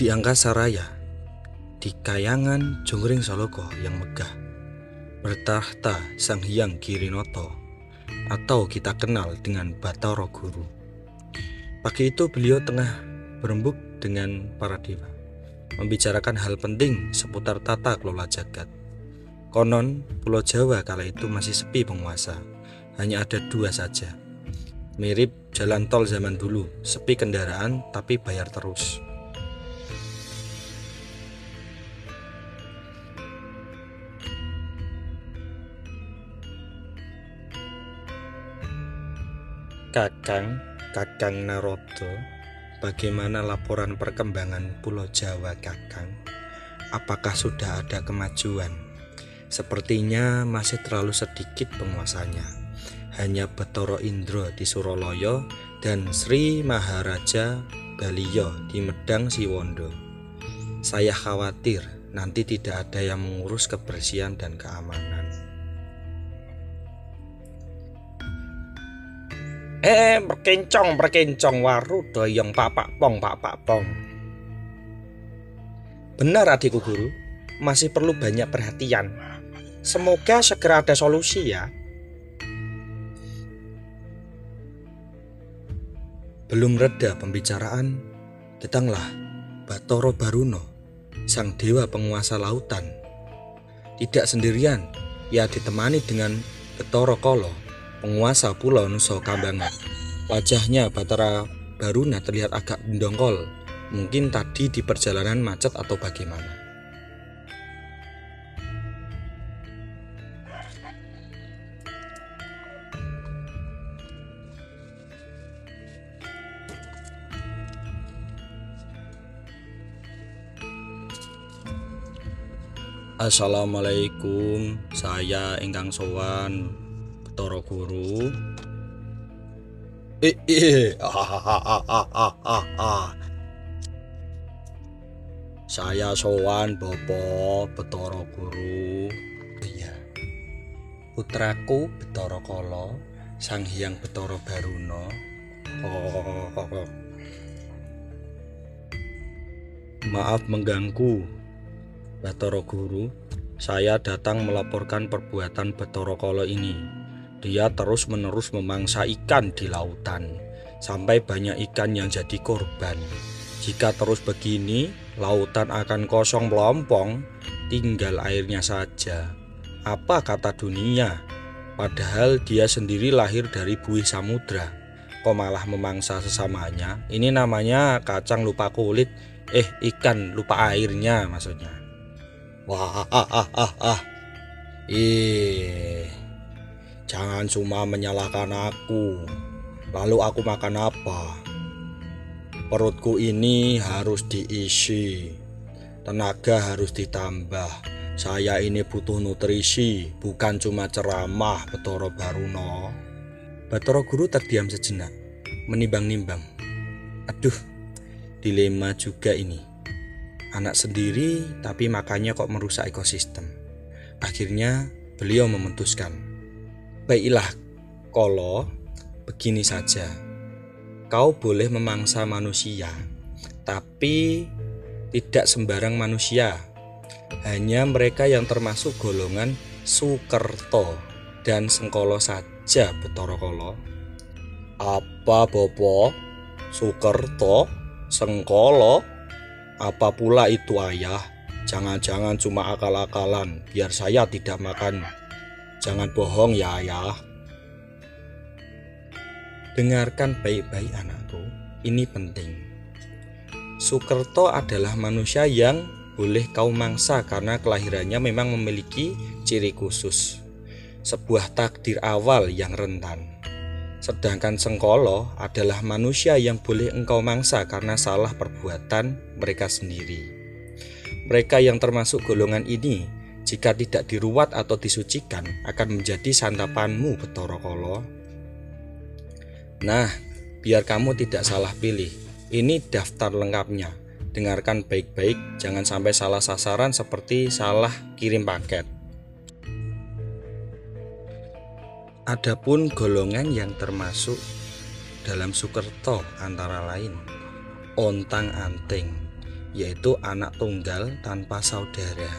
Di angkasa raya, di kayangan Jonggring Saloka yang megah, bertahta Sang Hyang Girinoto, atau kita kenal dengan Bathara Guru. Pagi itu beliau tengah berembuk dengan para dewa, membicarakan hal penting seputar tata kelola jagat. Konon Pulau Jawa kala itu masih sepi penguasa, hanya ada 2 saja. Mirip jalan tol zaman dulu, sepi kendaraan tapi bayar terus. Kakang Narada, bagaimana laporan perkembangan Pulau Jawa, Kakang? Apakah sudah ada kemajuan? Sepertinya masih terlalu sedikit penguasanya. Hanya Bathara Indra di Suralaya dan Sri Maharaja Baliya di Medang Siwondo. Saya khawatir nanti tidak ada yang mengurus kebersihan dan keamanan. Berkencong waru doyong pak pong. Benar adikku guru, masih perlu banyak perhatian. Semoga segera ada solusi ya. Belum reda pembicaraan, datanglah Bathara Baruna, sang dewa penguasa lautan. Tidak sendirian, ia ditemani dengan Bathara Kala, penguasa Pulau Nusa Kambangan. Wajahnya Bathara Baruna terlihat agak mendongkol, mungkin tadi di perjalanan macet atau bagaimana. Assalamualaikum, saya ingkang sowan Bathara Guru. Saya sowan Bapak Bathara Guru. Iya, putraku Bathara Kala, Sang Hyang Bathara Baruna. Maaf mengganggu, Bathara Guru. Saya datang melaporkan perbuatan Bathara Kala ini. Dia terus-menerus memangsa ikan di lautan, sampai banyak ikan yang jadi korban. Jika terus begini, lautan akan kosong melompong, tinggal airnya saja. Apa kata dunia? Padahal dia sendiri lahir dari buih samudra, kok malah memangsa sesamanya? Ini namanya kacang lupa kulit, ikan lupa airnya maksudnya. Jangan cuma menyalahkan aku. Lalu aku makan apa? Perutku ini harus diisi, tenaga harus ditambah. Saya ini butuh nutrisi, bukan cuma ceramah, Bathara Baruna. Bathara Guru terdiam sejenak, menimbang-nimbang. Aduh, dilema juga ini. Anak sendiri tapi makannya kok merusak ekosistem. Akhirnya beliau memutuskan, baiklah Kala, begini saja. Kau boleh memangsa manusia, tapi tidak sembarang manusia. Hanya mereka yang termasuk golongan Sukerta dan Sengkala saja, Bathara Kala. Apa Bopo? Sukerta? Sengkala? Apa pula itu ayah? Jangan-jangan cuma akal-akalan biar saya tidak makan. Jangan bohong ya ayah. Dengarkan baik-baik anakku, ini penting. Sukerta adalah manusia yang boleh kau mangsa karena kelahirannya memang memiliki ciri khusus, sebuah takdir awal yang rentan. Sedangkan Sengkala adalah manusia yang boleh engkau mangsa karena salah perbuatan mereka sendiri. Mereka yang termasuk golongan ini, jika tidak diruat atau disucikan, akan menjadi santapanmu, Bathara Kala. Nah, biar kamu tidak salah pilih, ini daftar lengkapnya. Dengarkan baik-baik, jangan sampai salah sasaran seperti salah kirim paket. Adapun golongan yang termasuk dalam Sukerta antara lain ontang-anting, yaitu anak tunggal tanpa saudara,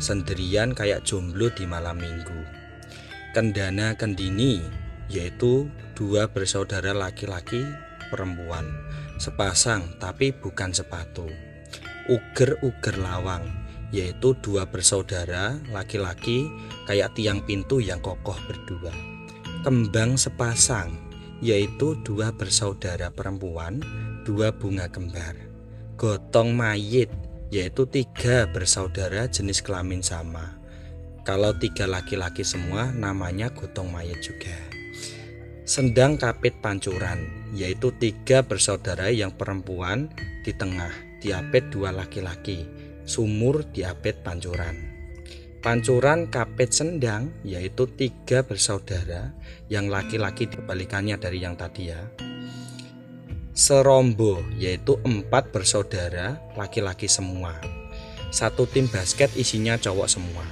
sendirian kayak jomblo di malam minggu. Kendana kendini, yaitu dua bersaudara laki-laki perempuan, sepasang tapi bukan sepatu. Uger-uger lawang, yaitu dua bersaudara laki-laki kayak tiang pintu yang kokoh berdua. Kembang sepasang, yaitu dua bersaudara perempuan, dua bunga kembar. Gotong mayit, yaitu tiga bersaudara jenis kelamin sama. Kalau tiga laki-laki semua namanya gotong mayit juga. Sendang kapit pancuran, yaitu tiga bersaudara yang perempuan di tengah, diapit dua laki-laki. Sumur diapit pancuran. Pancuran kapit sendang, yaitu tiga bersaudara yang laki-laki, kebalikannya dari yang tadi ya. Serombo, yaitu empat bersaudara laki-laki semua. Satu tim basket isinya cowok semua.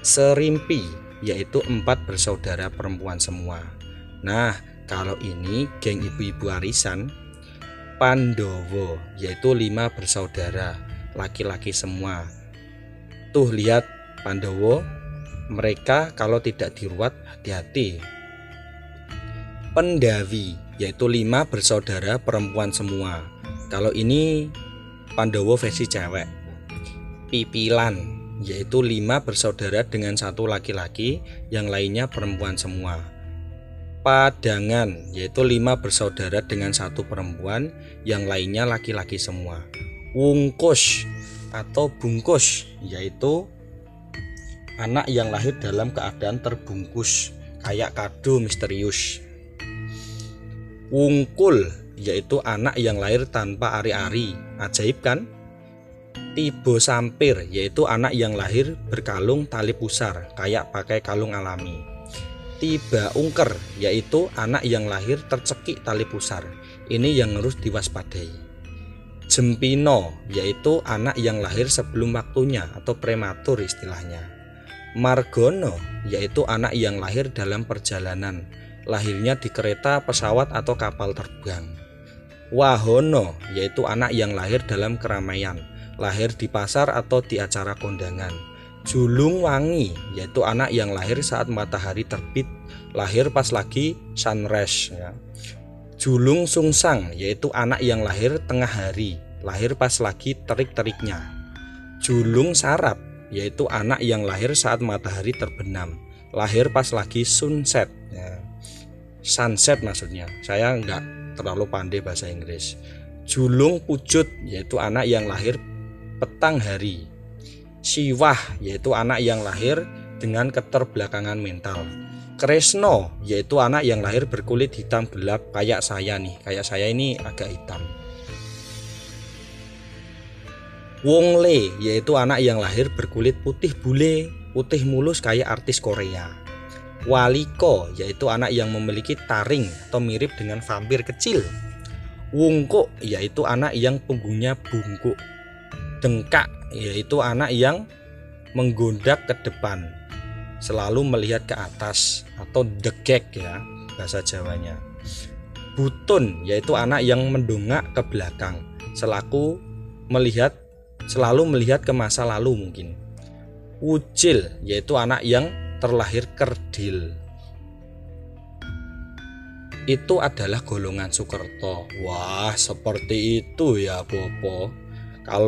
Serimpi, yaitu empat bersaudara perempuan semua. Nah, kalau ini geng ibu-ibu arisan. Pandowo, yaitu lima bersaudara laki-laki semua. Tuh lihat Pandowo, mereka kalau tidak diruat hati-hati. Pendawi, yaitu lima bersaudara perempuan semua. Kalau ini Pandowo versi cewek. Pipilan, yaitu lima bersaudara dengan satu laki-laki, yang lainnya perempuan semua. Padangan, yaitu lima bersaudara dengan satu perempuan, yang lainnya laki-laki semua. Wungkus atau bungkus, yaitu anak yang lahir dalam keadaan terbungkus kayak kado misterius. Wungkul, yaitu anak yang lahir tanpa ari-ari, ajaib kan? Tibo sampir, yaitu anak yang lahir berkalung tali pusar kayak pakai kalung alami. Tiba ungker, yaitu anak yang lahir tercekik tali pusar, ini yang harus diwaspadai. Jempino, yaitu anak yang lahir sebelum waktunya atau prematur istilahnya. Margono, yaitu anak yang lahir dalam perjalanan, lahirnya di kereta, pesawat atau kapal terbang. Wahono, yaitu anak yang lahir dalam keramaian, lahir di pasar atau di acara kondangan. Julung wangi, yaitu anak yang lahir saat matahari terbit, lahir pas lagi sunrise ya. Julung sungsang, yaitu anak yang lahir tengah hari, lahir pas lagi terik-teriknya. Julung sarap, yaitu anak yang lahir saat matahari terbenam, lahir pas lagi sunset ya. Sunset maksudnya, saya nggak terlalu pandai bahasa Inggris. Julung pujut, yaitu anak yang lahir petang hari. Siwah, yaitu anak yang lahir dengan keterbelakangan mental. Kresno, yaitu anak yang lahir berkulit hitam gelap kayak saya nih, kayak saya ini agak hitam. Wongle, yaitu anak yang lahir berkulit putih bule, putih mulus kayak artis Korea. Waliko, yaitu anak yang memiliki taring atau mirip dengan vampir kecil. Wungkuk, yaitu anak yang punggungnya bungkuk. Dengkak, yaitu anak yang menggondak ke depan, selalu melihat ke atas atau degek ya bahasa Jawanya. Butun, yaitu anak yang mendongak ke belakang, selalu melihat ke masa lalu mungkin. Wujil, yaitu anak yang terlahir kerdil. Itu adalah golongan Sukerto. Wah, seperti itu ya Bopo. Kalau